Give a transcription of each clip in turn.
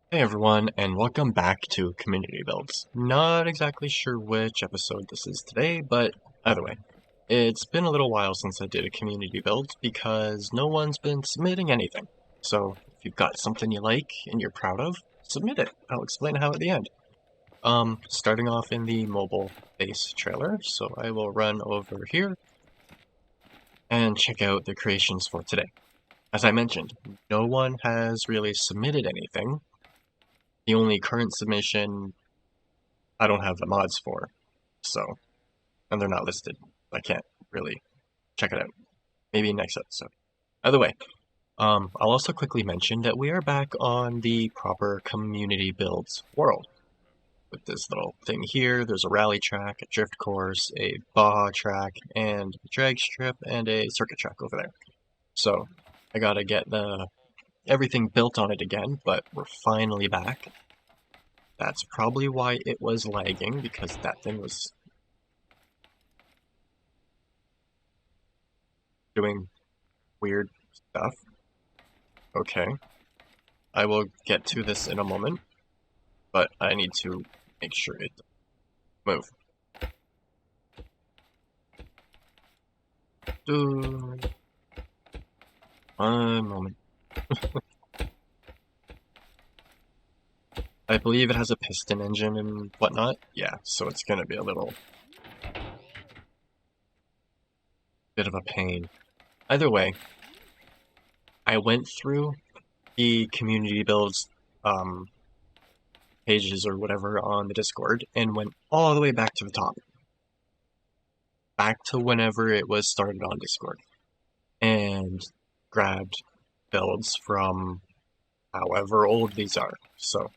Hey everyone, and welcome back to Community Builds. Not exactly sure which episode this is today, but either way, it's been a little while since I did a community build because no one's been submitting anything. So if you've got something you like and you're proud of, submit it. I'll explain how at the end. Starting off in the mobile base trailer, so I will run over here and check out the creations for today. As I mentioned, no one has really submitted anything. The only current submission I don't have the mods for, so, and they're not listed. I can't really check it out. Maybe next episode. Either way, I'll also quickly mention that we are back on the proper community builds world. With this little thing here, there's a rally track, a drift course, a Baja track, and a drag strip, and a circuit track over there. So, I gotta get everything built on it again, but we're finally back. That's probably why it was lagging, because that thing was doing weird stuff. Okay. I will get to this in a moment, but I need to make sure it move. One moment. I believe it has a piston engine and whatnot. Yeah, so it's gonna be a little bit of a pain. Either way, I went through the community builds pages or whatever on the Discord and went all the way back to the top. Back to whenever it was started on Discord. And grabbed builds from however old these are. So,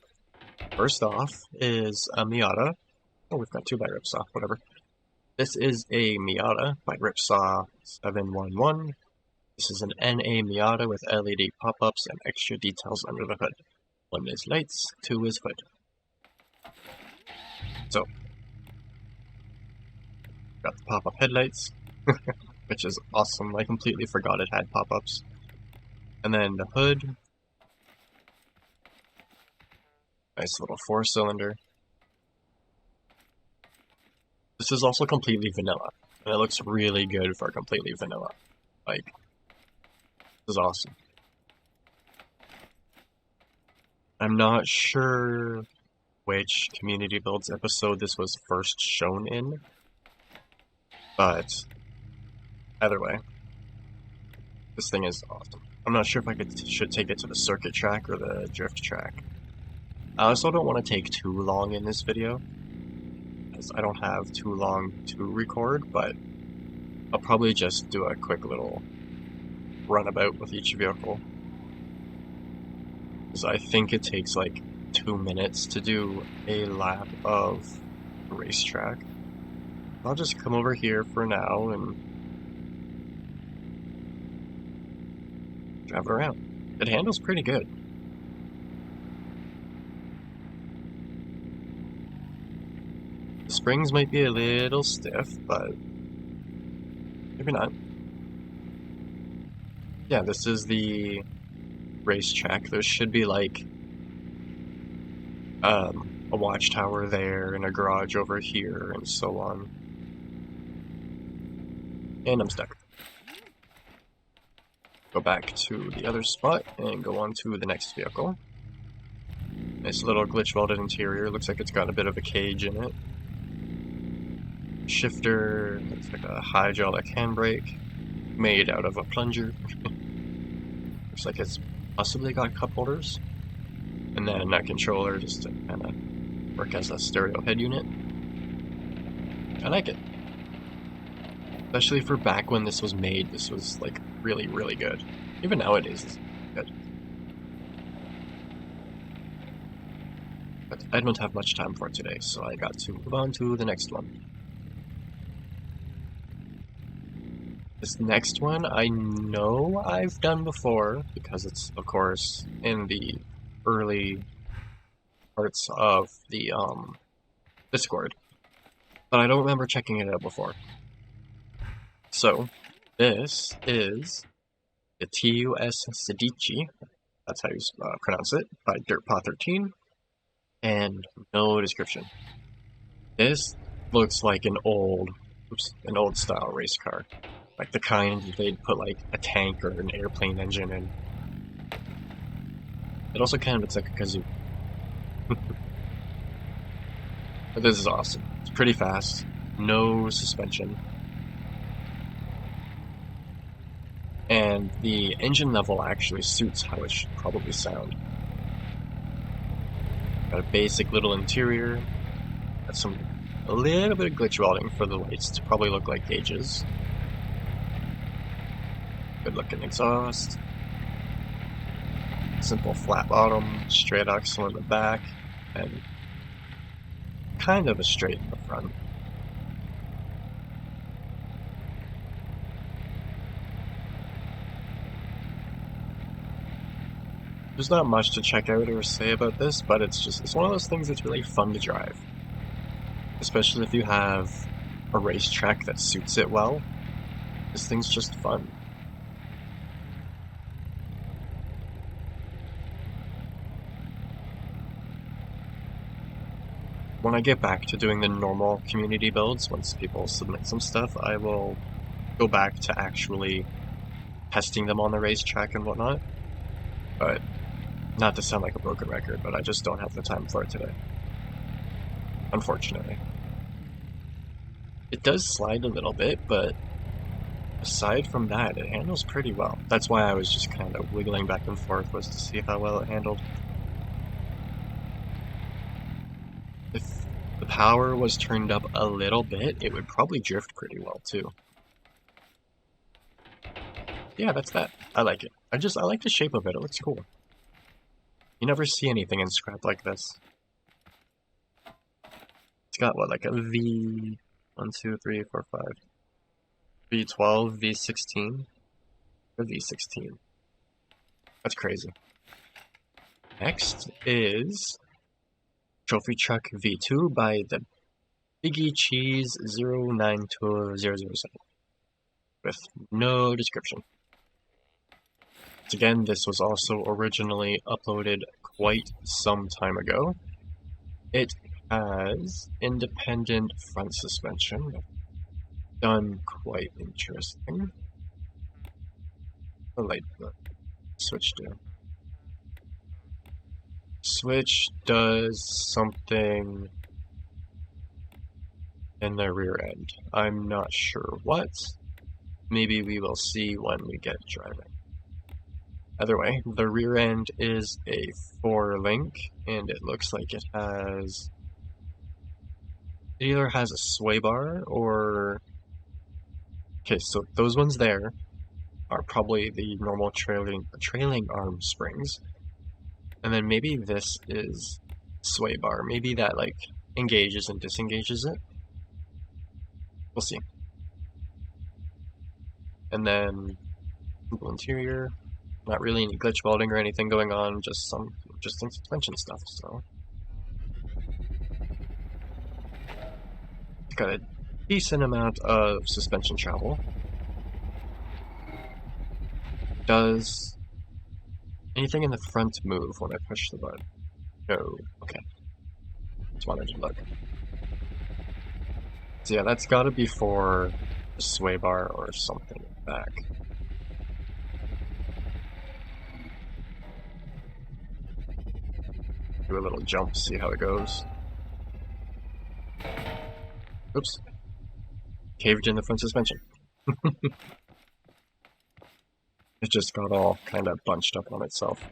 first off is a Miata. Oh, we've got two by Ripsaw, whatever. This is a Miata by Ripsaw 711. This is an NA Miata with LED pop-ups and extra details under the hood. One is lights, two is hood. So, got the pop-up headlights, which is awesome. I completely forgot it had pop-ups. And then the hood. Nice little 4-cylinder. This is also completely vanilla, and it looks really good for completely vanilla. Like, this is awesome. I'm not sure which community builds episode this was first shown in, but either way, this thing is awesome. I'm not sure if I should take it to the circuit track or the drift track. I also don't want to take too long in this video, because I don't have too long to record, but I'll probably just do a quick little runabout with each vehicle. Because I think it takes like 2 minutes to do a lap of the racetrack. I'll just come over here for now and drive it around. It handles pretty good. The springs might be a little stiff, but maybe not. Yeah, this is the racetrack. There should be like a watchtower there and a garage over here and so on. And I'm stuck. Go back to the other spot and go on to the next vehicle. Nice little glitch welded interior. Looks like it's got a bit of a cage in it. Shifter, looks like a hydraulic handbrake made out of a plunger. Looks like it's possibly got cup holders. And then a controller just to kind of work as a stereo head unit. I like it. Especially for back when this was made, this was like really, really good. Even nowadays, it's good. But I don't have much time for today, so I got to move on to the next one. This next one I know I've done before, because it's, of course, in the early parts of the Discord, but I don't remember checking it out before. So, this is the TUS Sidi That's how you pronounce it, by DirtPaw13, and no description. This looks like an old style race car. Like the kind they'd put like a tank or an airplane engine in. It also kind of looks like a kazoo. But this is awesome. It's pretty fast. No suspension. And the engine level actually suits how it should probably sound. Got a basic little interior. Got a little bit of glitch welding for the lights to probably look like gauges. Good looking exhaust. Simple flat bottom, straight axle in the back, and kind of a straight in the front. There's not much to check out or say about this, but it's one of those things that's really fun to drive. Especially if you have a racetrack that suits it well. This thing's just fun. When I get back to doing the normal community builds, once people submit some stuff, I will go back to actually testing them on the racetrack and whatnot. But not to sound like a broken record, but I just don't have the time for it today. Unfortunately. It does slide a little bit, but aside from that, it handles pretty well. That's why I was just kind of wiggling back and forth, was to see how well it handled. If the power was turned up a little bit, it would probably drift pretty well too. Yeah, that's that. I like it. I like the shape of it. It looks cool. You never see anything in scrap like this. It's got what, like a V... 1, 2, 3, 4, 5. V12, V16, or V16. That's crazy. Next is Trophy Truck V2 by the Biggie Cheese 092007 with no description. Again, this was also originally uploaded quite some time ago. It has independent front suspension. Done quite interesting. The light switch do. Switch does something in the rear end. I'm not sure what. Maybe we will see when we get driving. Either way, the rear end is a 4-link, and it looks like it either has a sway bar or... Okay, so those ones there are probably the normal trailing arm springs. And then maybe this is sway bar. Maybe that like engages and disengages it. We'll see. And then simple interior. Not really any glitch welding or anything going on, just some suspension stuff, so. It's got a decent amount of suspension travel. Does anything in the front move when I push the button? No. Okay. Just wanted to look. So yeah, that's gotta be for a sway bar or something back. Do a little jump, see how it goes. Oops. Caved in the front suspension. It just got all kind of bunched up on itself.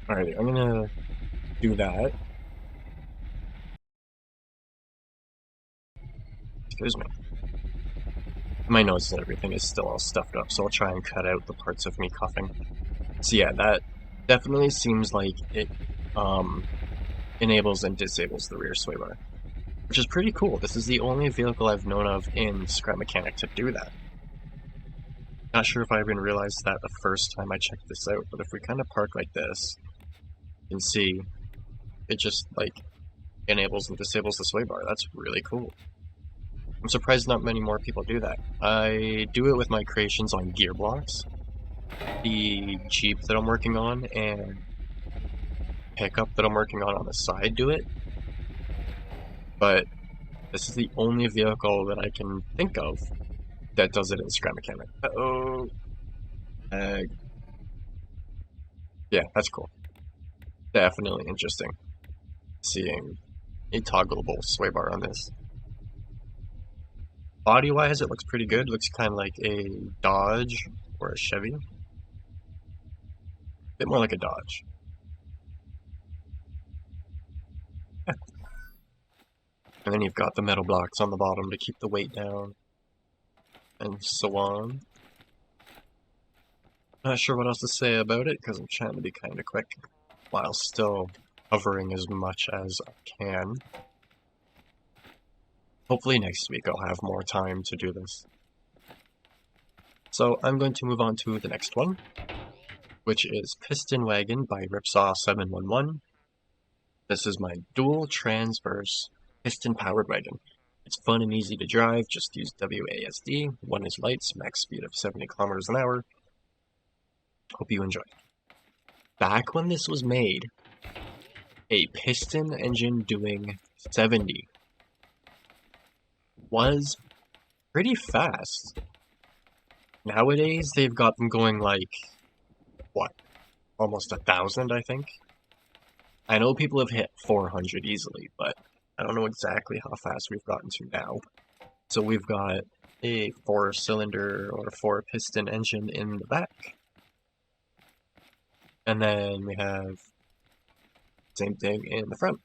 Alright, I'm gonna do that. Excuse me. My nose and everything is still all stuffed up, so I'll try and cut out the parts of me coughing. So yeah, that definitely seems like it enables and disables the rear sway bar, which is pretty cool. This is the only vehicle I've known of in Scrap Mechanic to do that. Not sure if I even realized that the first time I checked this out, but if we kind of park like this, you can see it just like enables and disables the sway bar. That's really cool. I'm surprised not many more people do that. I do it with my creations on Gearblocks, the Jeep that I'm working on, and pickup that I'm working on the side do it, but this is the only vehicle that I can think of that does it in Scrap Mechanic. Uh-oh. Yeah, that's cool. Definitely interesting seeing a toggleable sway bar on this. Body-wise, it looks pretty good. Looks kind of like a Dodge or a Chevy. A bit more like a Dodge. And then you've got the metal blocks on the bottom to keep the weight down, and so on. Not sure what else to say about it, because I'm trying to be kind of quick, while still covering as much as I can. Hopefully next week I'll have more time to do this. So I'm going to move on to the next one, which is Piston Wagon by Ripsaw711. This is my dual transverse piston-powered wagon. It's fun and easy to drive, just use WASD, 1 is lights, max speed of 70 kilometers an hour. Hope you enjoy. Back when this was made, a piston engine doing 70 was pretty fast. Nowadays, they've got them going like, what, almost 1,000, I think? I know people have hit 400 easily, but I don't know exactly how fast we've gotten to now. So we've got a 4-cylinder or 4-piston engine in the back. And then we have same thing in the front.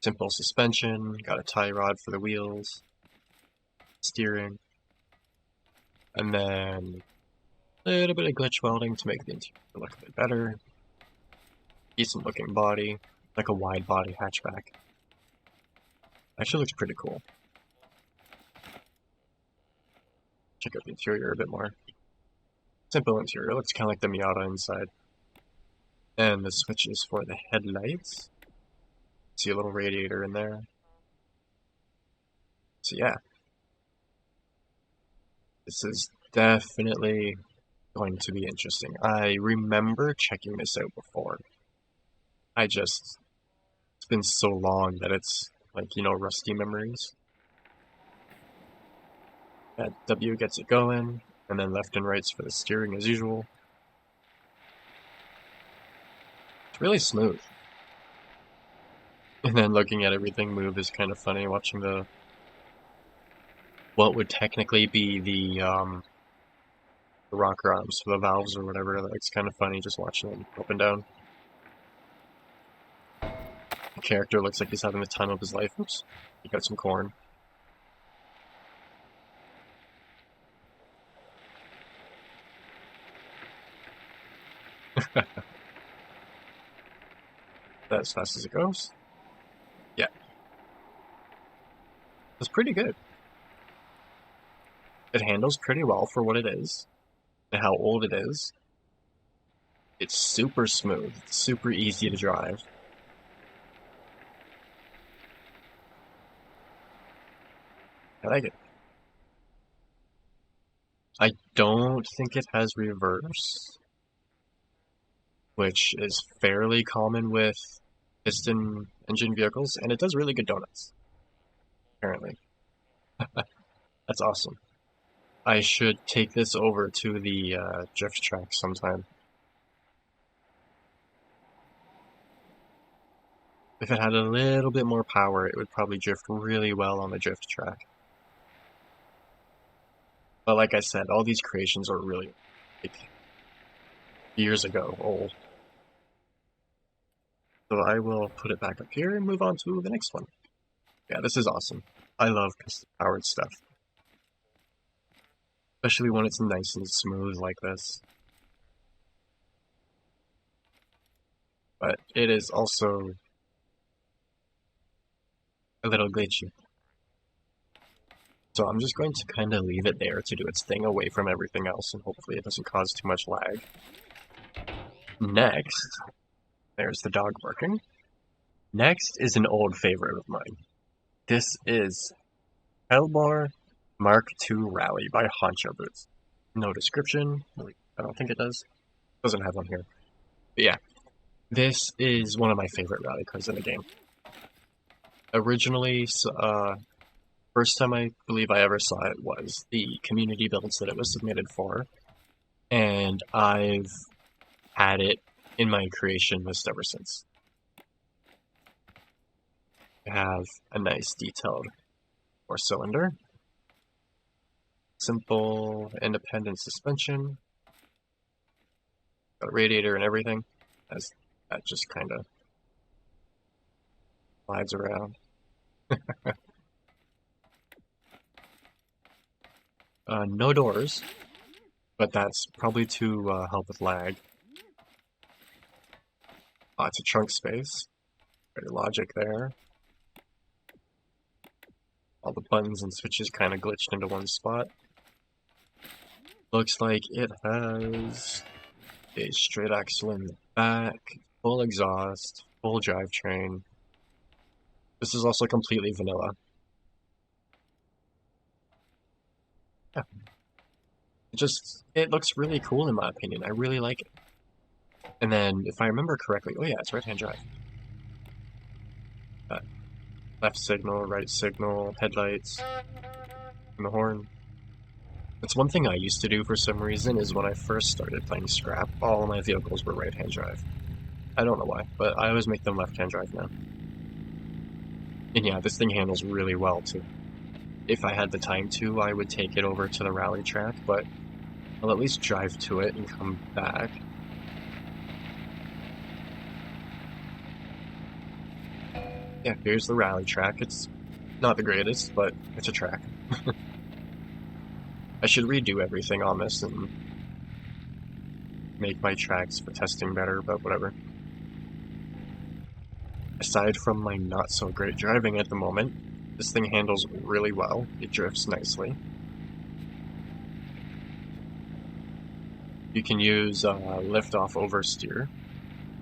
Simple suspension, got a tie rod for the wheels, steering, and then a little bit of glitch welding to make the interior look a bit better. Decent looking body, like a wide body hatchback. Actually looks pretty cool. Check out the interior a bit more. Simple interior, looks kind of like the Miata inside. And the switches for the headlights. See a little radiator in there. So yeah. This is definitely going to be interesting. I remember checking this out before. It's been so long that it's like, rusty memories. That W gets it going, and then left and rights for the steering as usual. It's really smooth. And then looking at everything move is kind of funny, watching what would technically be the rocker arms for the valves or whatever. It's kind of funny just watching them up and down. The character looks like he's having the time of his life. Oops, he got some corn. That's as fast as it goes. Yeah. It's pretty good. It handles pretty well for what it is, and how old it is. It's super smooth, it's super easy to drive. I like it. I don't think it has reverse, which is fairly common with piston engine vehicles, and it does really good donuts, apparently. That's awesome. I should take this over to the drift track sometime. If it had a little bit more power, it would probably drift really well on the drift track. But like I said, all these creations are really, like, years ago old. So I will put it back up here and move on to the next one. Yeah, this is awesome. I love piston-powered stuff. Especially when it's nice and smooth like this. But it is also a little glitchy. So I'm just going to kind of leave it there to do its thing away from everything else, and hopefully it doesn't cause too much lag. Next, there's the dog barking. Next is an old favorite of mine. This is Hellbar Mark II Rally by Honcho Boots. No description. I don't think it does. Doesn't have one here. But yeah, this is one of my favorite rally cars in the game. Originally, first time I believe I ever saw it was the community builds that it was submitted for, and I've had it in my creation list ever since. I have a nice detailed four-cylinder, simple independent suspension, got a radiator and everything, as that just kind of slides around. No doors, but that's probably to help with lag. Lots of trunk space, very logic there. All the buttons and switches kind of glitched into one spot. Looks like it has a straight axle in the back, full exhaust, full drivetrain. This is also completely vanilla. Yeah. It looks really cool in my opinion. I really like it. And then, if I remember correctly, oh yeah, it's right-hand drive. Left signal, right signal, headlights, and the horn. That's one thing I used to do for some reason, is when I first started playing Scrap, all of my vehicles were right-hand drive. I don't know why, but I always make them left-hand drive now. And yeah, this thing handles really well too. If I had the time to, I would take it over to the rally track, but I'll at least drive to it and come back. Yeah, here's the rally track. It's not the greatest, but it's a track. I should redo everything on this and make my tracks for testing better, but whatever. Aside from my not so great driving at the moment, this thing handles really well. It drifts nicely. You can use lift-off oversteer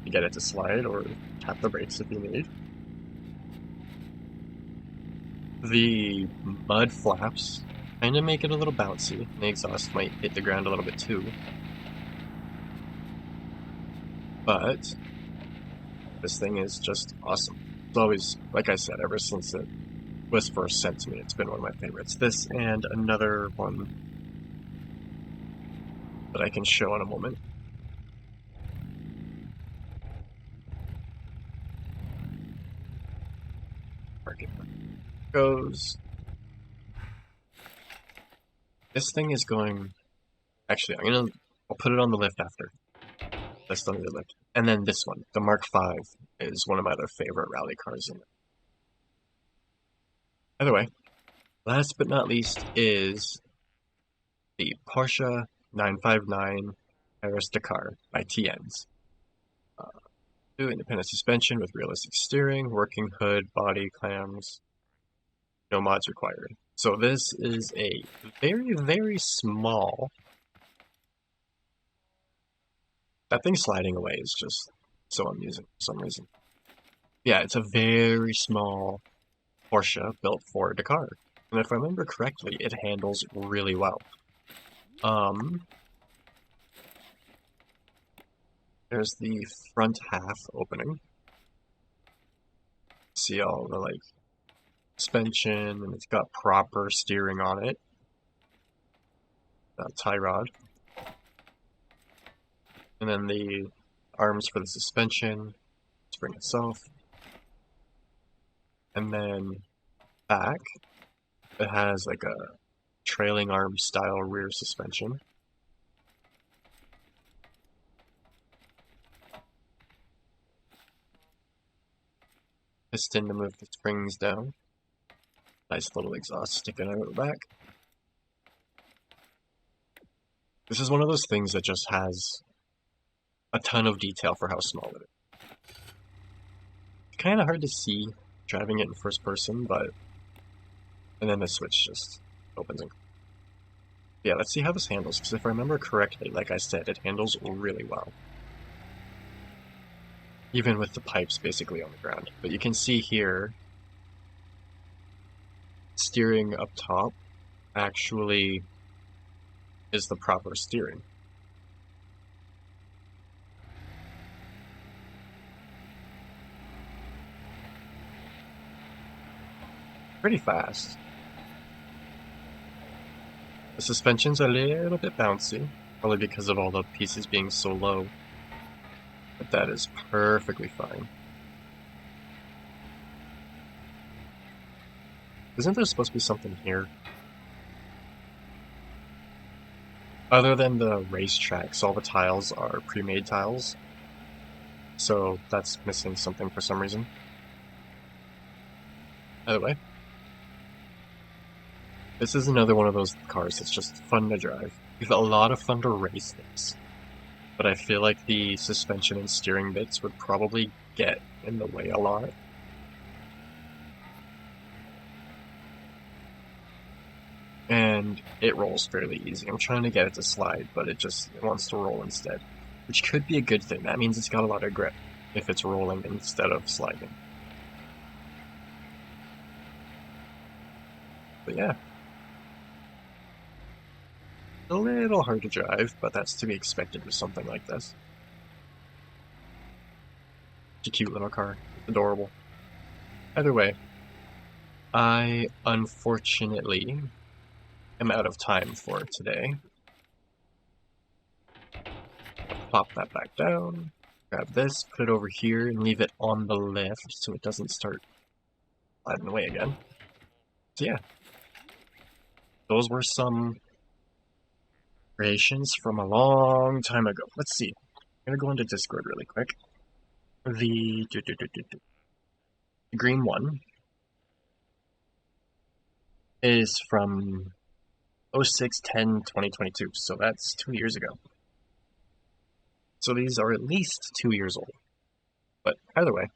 to get it to slide, or tap the brakes if you need. The mud flaps kind of make it a little bouncy. The exhaust might hit the ground a little bit too. But this thing is just awesome. It's always, like I said, ever since it was first sent to me, it's been one of my favorites. This and another one that I can show in a moment. Market goes. This thing is going. Actually, I'll put it on the lift after. That's on the lift. And then this one, the Mark V, is one of my other favorite rally cars in it. Either way, last but not least is the Porsche 959 Paris Dakar by TNs. Independent suspension with realistic steering, working hood, body clams, no mods required. So this is a very, very small. That thing sliding away is just so amusing for some reason. Yeah, it's a very small Porsche built for Dakar. And if I remember correctly, it handles really well. There's the front half opening. See all the suspension, and it's got proper steering on it. Tie rod. And then the arms for the suspension, spring itself. And then back, it has like a trailing arm style rear suspension. Piston to move the springs down. Nice little exhaust sticking out of the back. This is one of those things that just has a ton of detail for how small it is. It's kind of hard to see driving it in first person, but... And then the switch just opens and... Yeah, let's see how this handles, because if I remember correctly, like I said, it handles really well. Even with the pipes basically on the ground. But you can see here, steering up top actually is the proper steering. Pretty fast. The suspension's a little bit bouncy, probably because of all the pieces being so low, but that is perfectly fine. Isn't there supposed to be something here? Other than the racetracks, all the tiles are pre-made tiles, so that's missing something for some reason. Either way, this is another one of those cars that's just fun to drive. We've got a lot of fun to race things, but I feel like the suspension and steering bits would probably get in the way a lot. And it rolls fairly easy. I'm trying to get it to slide, but it wants to roll instead, which could be a good thing. That means it's got a lot of grip if it's rolling instead of sliding. But yeah, a little hard to drive, but that's to be expected with something like this. It's a cute little car. Adorable. Either way, I unfortunately am out of time for today. Pop that back down, grab this, put it over here, and leave it on the lift so it doesn't start sliding away again. So yeah, those were some creations from a long time ago. Let's see. I'm gonna go into Discord really quick. The green one is from 06/10/2022, so that's 2 years ago. So these are at least 2 years old. But either way,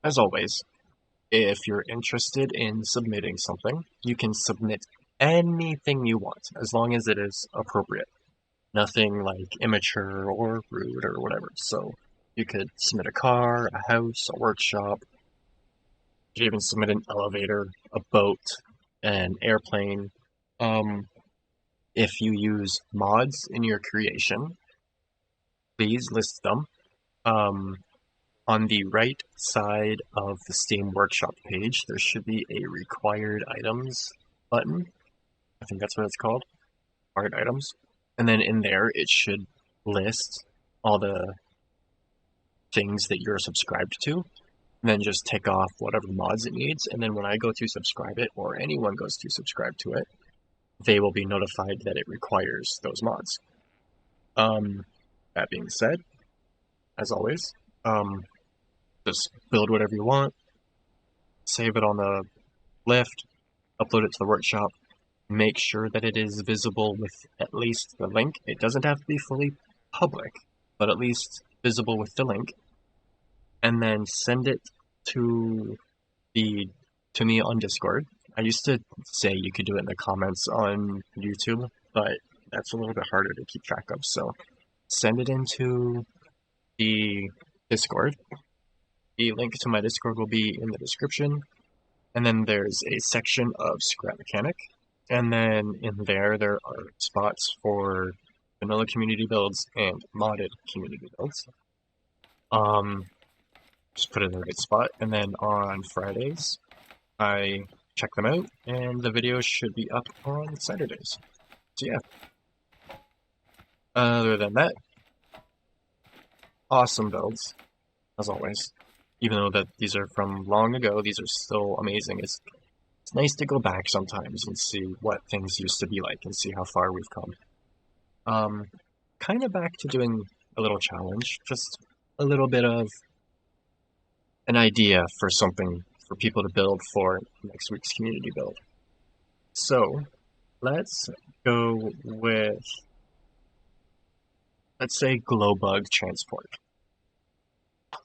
as always, if you're interested in submitting something, you can submit anything you want, as long as it is appropriate. Nothing like immature or rude or whatever. So you could submit a car, a house, a workshop. You could even submit an elevator, a boat, an airplane. If you use mods in your creation, please list them. On the right side of the Steam Workshop page, there should be a required items button. I think that's what it's called. Required items. And then in there, it should list all the things that you're subscribed to. And then just tick off whatever mods it needs. And then when I go to subscribe it, or anyone goes to subscribe to it, they will be notified that it requires those mods. That being said, as always, just build whatever you want, save it on the lift, upload it to the workshop, make sure that it is visible with at least the link. It doesn't have to be fully public, but at least visible with the link, and then send it to me on Discord. I used to say you could do it in the comments on YouTube, but that's a little bit harder to keep track of, so send it into the Discord. The link to my Discord will be in the description, and then there's a section of Scrap Mechanic, and then in there are spots for vanilla community builds and modded community builds. Just put it in the right spot, and then on Fridays, I check them out, and the videos should be up on Saturdays. So yeah. Other than that, awesome builds, as always. Even though that these are from long ago, these are still amazing. It's nice to go back sometimes and see what things used to be like and see how far we've come. Kind of back to doing a little challenge, just a little bit of an idea for something for people to build for next week's community build. So, let's go with, let's say, glow bug transport.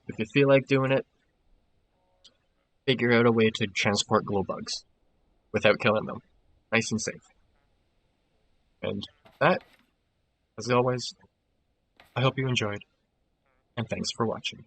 If you feel like doing it, figure out a way to transport glow bugs without killing them. Nice and safe. And that, as always, I hope you enjoyed, and thanks for watching.